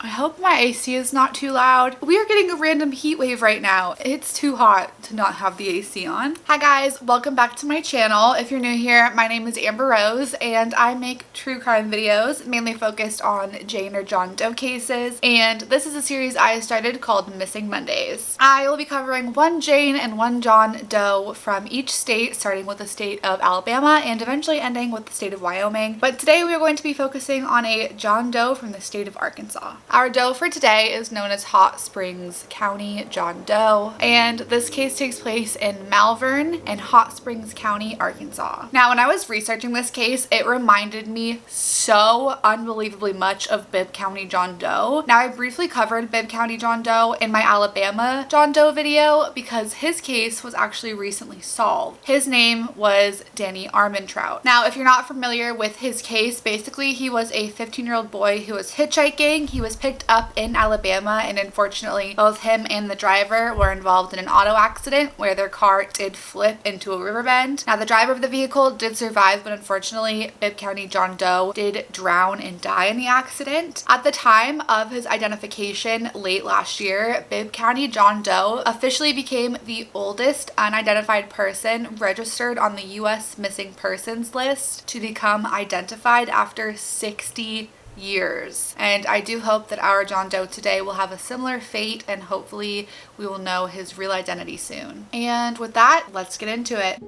I hope my AC is not too loud. We are getting a random heat wave right now. It's too hot to not have the AC on. Hi guys, welcome back to my channel. If you're new here, my name is Amber Rose and I make true crime videos mainly focused on Jane or John Doe cases, and this is a series I started called Missing Mondays. I will be covering one Jane and one John Doe from each state, starting with the state of Alabama and eventually ending with the state of Wyoming. But today we are going to be focusing on a John Doe from the state of Arkansas. Our Doe for today is known as Hot Springs County John Doe, and this case takes place in Malvern in Hot Springs County, Arkansas. Now, when I was researching this case, it reminded me so unbelievably much of Bibb County John Doe. Now, I briefly covered Bibb County John Doe in my Alabama John Doe video because his case was actually recently solved. His name was Danny Armentrout. Now, if you're not familiar with his case, basically he was a 15-year-old boy who was hitchhiking. He was picked up in Alabama, and unfortunately both him and the driver were involved in an auto accident where their car did flip into a river bend. Now, the driver of the vehicle did survive, but unfortunately Bibb County John Doe did drown and die in the accident. At the time of his identification late last year, Bibb County John Doe officially became the oldest unidentified person registered on the U.S. missing persons list to become identified after 60 years. And I do hope that our John Doe today will have a similar fate, and hopefully we will know his real identity soon. And with that, let's get into it.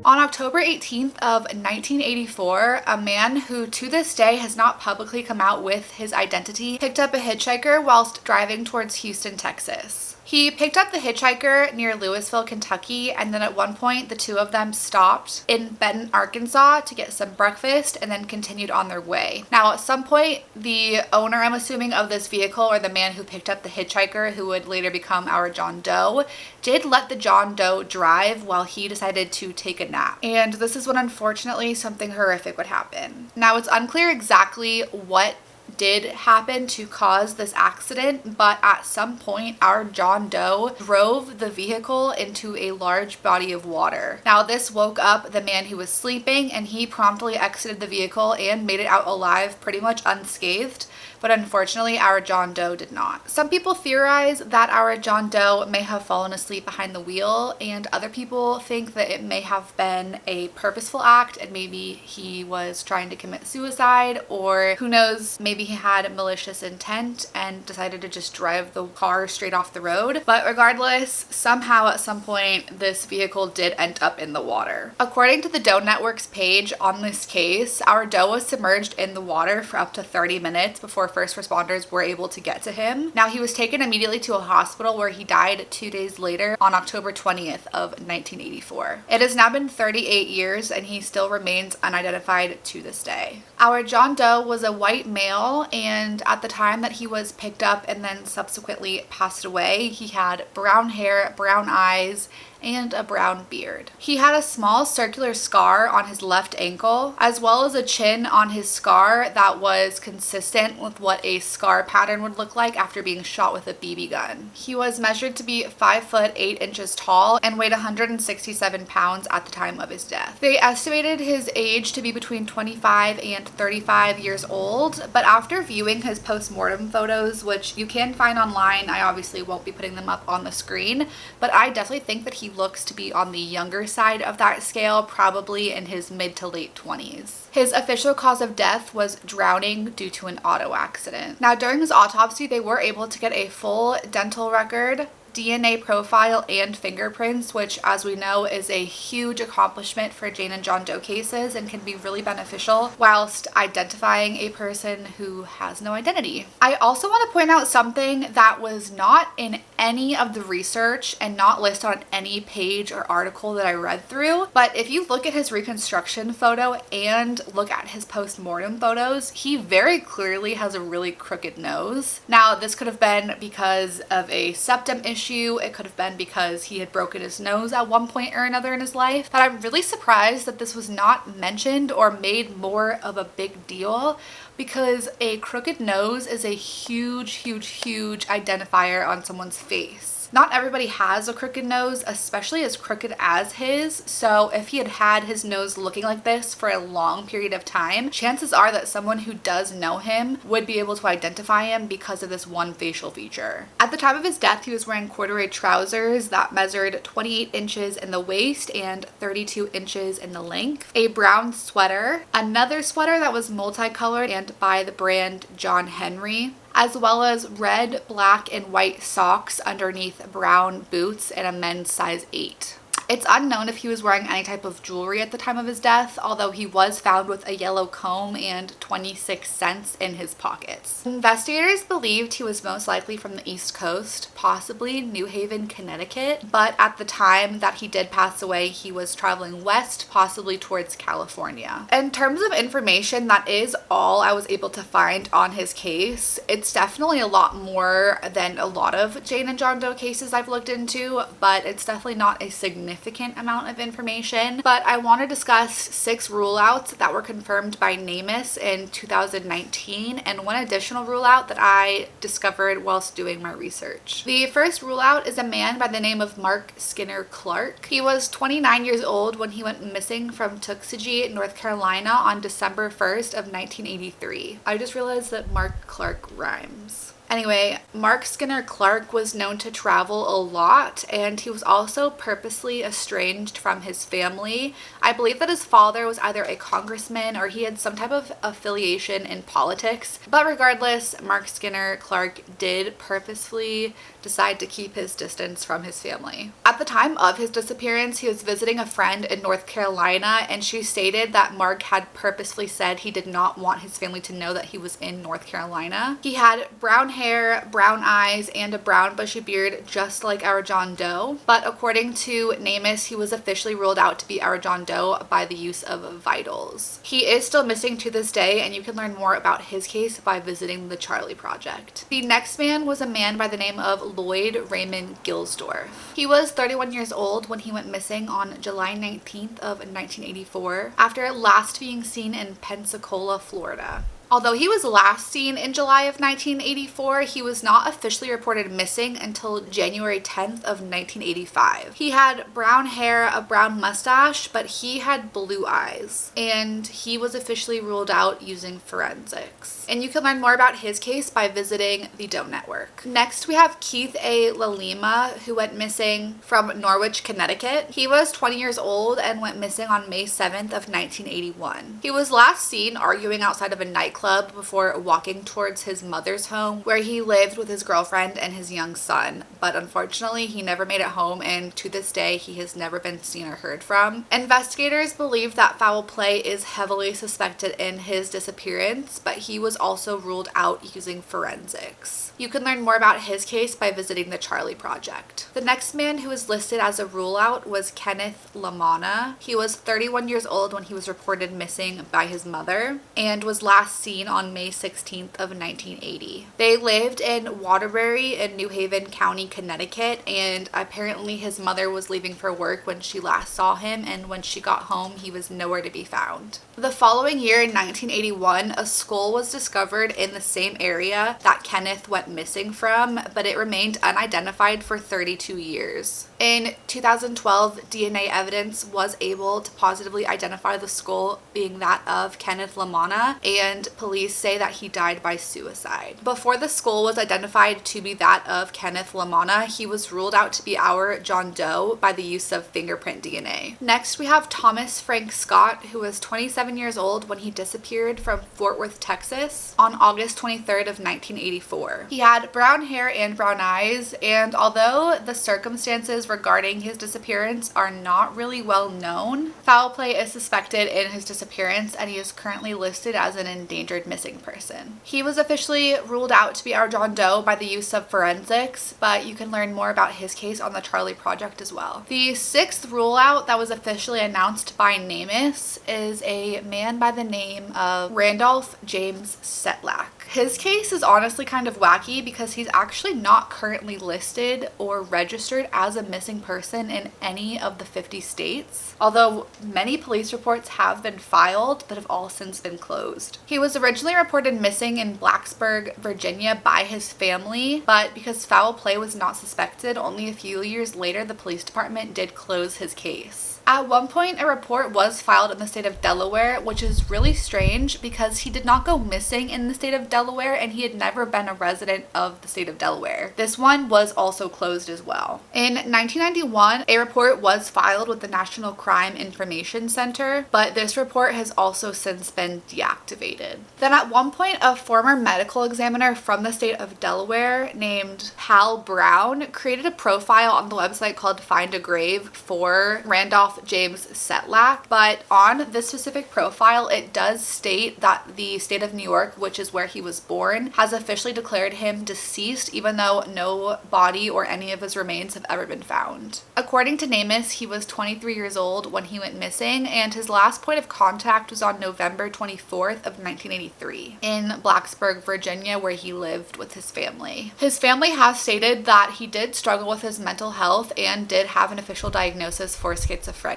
On October 18th of 1984, a man who to this day has not publicly come out with his identity picked up a hitchhiker whilst driving towards Houston, Texas. He picked up the hitchhiker near Louisville, Kentucky, and then at one point the two of them stopped in Benton, Arkansas to get some breakfast and then continued on their way. Now, at some point, the owner, I'm assuming, of this vehicle, or the man who picked up the hitchhiker, who would later become our John Doe, did let the John Doe drive while he decided to take a nap. And this is when, unfortunately, something horrific would happen. Now, it's unclear exactly what did happen to cause this accident, but at some point our John Doe drove the vehicle into a large body of water. Now, this woke up the man who was sleeping, and he promptly exited the vehicle and made it out alive, pretty much unscathed. But unfortunately, our John Doe did not. Some people theorize that our John Doe may have fallen asleep behind the wheel, and other people think that it may have been a purposeful act and maybe he was trying to commit suicide, or who knows, maybe he had malicious intent and decided to just drive the car straight off the road. But regardless, somehow at some point this vehicle did end up in the water. According to the Doe Network's page on this case, our Doe was submerged in the water for up to 30 minutes before first responders were able to get to him. Now, he was taken immediately to a hospital where he died 2 days later on October 20th of 1984. It has now been 38 years and he still remains unidentified to this day. Our John Doe was a white male, and at the time that he was picked up and then subsequently passed away, he had brown hair, brown eyes, and a brown beard. He had a small circular scar on his left ankle, as well as a chin on his scar that was consistent with what a scar pattern would look like after being shot with a BB gun. He was measured to be 5 foot 8 inches tall and weighed 167 pounds at the time of his death. They estimated his age to be between 25 and 35 years old, but after viewing his post-mortem photos, which you can find online, I obviously won't be putting them up on the screen, but I definitely think that he looks to be on the younger side of that scale, probably in his mid to late 20s. His official cause of death was drowning due to an auto accident. Now, during his autopsy, they were able to get a full dental record, DNA profile, and fingerprints, which, as we know, is a huge accomplishment for Jane and John Doe cases and can be really beneficial whilst identifying a person who has no identity. I also want to point out something that was not in any of the research and not listed on any page or article that I read through, but if you look at his reconstruction photo and look at his post-mortem photos, he very clearly has a really crooked nose. Now, this could have been because of a septum issue. It could have been because he had broken his nose at one point or another in his life, but I'm really surprised that this was not mentioned or made more of a big deal, because a crooked nose is a huge identifier on someone's face. nose. Not everybody has a crooked nose, especially as crooked as his, so if he had had his nose looking like this for a long period of time, chances are that someone who does know him would be able to identify him because of this one facial feature. At the time of his death, he was wearing corduroy trousers that measured 28 inches in the waist and 32 inches in the length, a brown sweater, another sweater that was multicolored and by the brand John Henry, as well as red, black, and white socks underneath brown boots and a men's size 8. It's unknown if he was wearing any type of jewelry at the time of his death, although he was found with a yellow comb and 26 cents in his pockets. Investigators believed he was most likely from the East Coast, possibly New Haven, Connecticut, but at the time that he did pass away, he was traveling west, possibly towards California. In terms of information, that is all I was able to find on his case. It's definitely a lot more than a lot of Jane and John Doe cases I've looked into, but it's definitely not a significant amount of information. But I want to discuss 6 rule outs that were confirmed by NamUs in 2019 and one additional rule out that I discovered whilst doing my research. The first rule out is a man by the name of Mark Skinner Clarke. He was 29 years old when he went missing from Tuckasegee, North Carolina on December 1st of 1983. I just realized that Mark Clarke rhymes. Anyway, Mark Skinner Clarke was known to travel a lot, and he was also purposely estranged from his family. I believe that his father was either a congressman or he had some type of affiliation in politics. But regardless, Mark Skinner Clarke did purposefully decide to keep his distance from his family. At the time of his disappearance, he was visiting a friend in North Carolina, and she stated that Mark had purposefully said he did not want his family to know that he was in North Carolina. He had brown hair, brown eyes, and a brown bushy beard just like our John Doe, but according to NamUs, he was officially ruled out to be our John Doe by the use of vitals. He is still missing to this day, and you can learn more about his case by visiting the Charlie Project. The next man was a man by the name of Lloyd Raymond Gilsdorf. He was 31 years old when he went missing on July 19th of 1984 after last being seen in Pensacola, Florida. Although he was last seen in July of 1984, he was not officially reported missing until January 10th of 1985. He had brown hair, a brown mustache, but he had blue eyes, and he was officially ruled out using forensics. And you can learn more about his case by visiting the Doe Network. Next, we have Keith A. Lalima, who went missing from Norwich, Connecticut. He was 20 years old and went missing on May 7th of 1981. He was last seen arguing outside of a nightclub before walking towards his mother's home where he lived with his girlfriend and his young son, but unfortunately he never made it home, and to this day he has never been seen or heard from. Investigators believe that foul play is heavily suspected in his disappearance, but he was also ruled out using forensics. You can learn more about his case by visiting the Charlie Project. The next man who was listed as a rule out was Kenneth Lamana. He was 31 years old when he was reported missing by his mother and was last seen on May 16th of 1980. They lived in Waterbury in New Haven County, Connecticut, and apparently his mother was leaving for work when she last saw him, and when she got home he was nowhere to be found. The following year, in 1981, a skull was discovered in the same area that Kenneth went missing from, but it remained unidentified for 32 years. In 2012, DNA evidence was able to positively identify the skull being that of Kenneth Lamana, and police say that he died by suicide. Before the skull was identified to be that of Kenneth Lamana, he was ruled out to be our John Doe by the use of fingerprint DNA. Next, we have Thomas Frank Scott, who was 27 years old when he disappeared from Fort Worth, Texas on August 23rd of 1984. He had brown hair and brown eyes, and although the circumstances regarding his disappearance are not really well known, foul play is suspected in his disappearance, and he is currently listed as an endangered missing person. He was officially ruled out to be our John Doe by the use of forensics, but you can learn more about his case on the Charlie Project as well. The 6th rule out that was officially announced by NamUs is a a man by the name of Randolph James Setlack. His case is honestly kind of wacky because he's actually not currently listed or registered as a missing person in any of the 50 states, although many police reports have been filed but have all since been closed. He was originally reported missing in Blacksburg, Virginia by his family, but because foul play was not suspected, only a few years later the police department did close his case. At one point, a report was filed in the state of Delaware, which is really strange because he did not go missing in the state of Delaware and he had never been a resident of the state of Delaware. This one was also closed as well. In 1991, a report was filed with the National Crime Information Center, but this report has also since been deactivated. Then at one point, a former medical examiner from the state of Delaware named Hal Brown created a profile on the website called Find a Grave for Randolph James Setlack, but on this specific profile it does state that the state of New York, which is where he was born, has officially declared him deceased even though no body or any of his remains have ever been found. According to NamUs, he was 23 years old when he went missing, and his last point of contact was on November 24th of 1983 in Blacksburg, Virginia, where he lived with his family. His family has stated that he did struggle with his mental health and did have an official diagnosis for schizophrenia.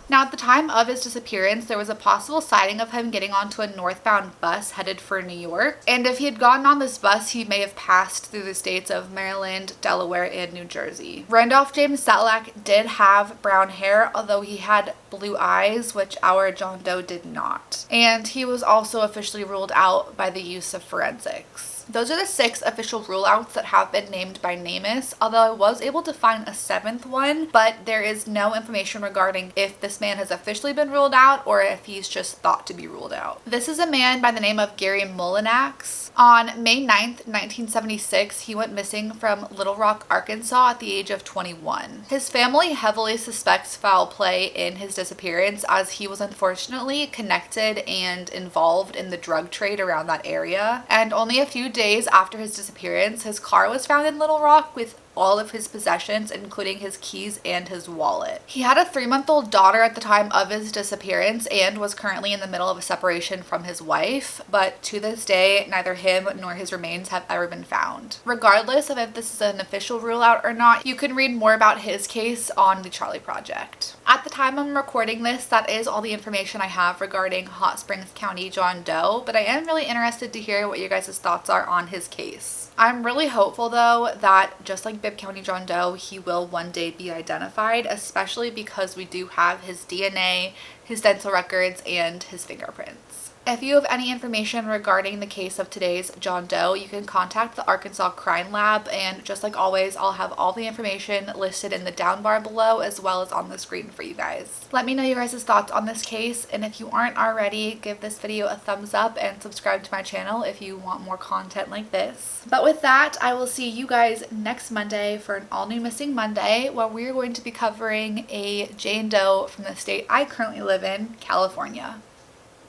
Now, at the time of his disappearance, there was a possible sighting of him getting onto a northbound bus headed for New York, and if he had gotten on this bus, he may have passed through the states of Maryland, Delaware, and New Jersey. Randolph James Setlack did have brown hair, although he had blue eyes, which our John Doe did not. And he was also officially ruled out by the use of forensics. Those are the 6 official rule-outs that have been named by NamUs, although I was able to find a 7th one, but there is no information regarding if this man has officially been ruled out or if he's just thought to be ruled out. This is a man by the name of Gary Mullinax. On May 9th, 1976, he went missing from Little Rock, Arkansas at the age of 21. His family heavily suspects foul play in his disappearance as he was unfortunately connected and involved in the drug trade around that area, and only a few days after his disappearance, his car was found in Little Rock with all of his possessions, including his keys and his wallet. He had a 3-month-old daughter at the time of his disappearance and was currently in the middle of a separation from his wife, but to this day, neither him nor his remains have ever been found. Regardless of if this is an official rule out or not, you can read more about his case on the Charlie Project. At the time I'm recording this, that is all the information I have regarding Hot Springs County John Doe, but I am really interested to hear what you guys' thoughts are on his case. I'm really hopeful though that just like Bibb County John Doe, he will one day be identified, especially because we do have his DNA, his dental records, and his fingerprints. If you have any information regarding the case of today's John Doe, you can contact the Arkansas Crime Lab, and just like always, I'll have all the information listed in the down bar below as well as on the screen for you guys. Let me know your guys' thoughts on this case, and if you aren't already, give this video a thumbs up and subscribe to my channel if you want more content like this. But with that, I will see you guys next Monday for an all-new Missing Monday, where we're going to be covering a Jane Doe from the state I currently live in, California.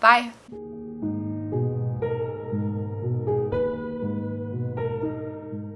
Bye!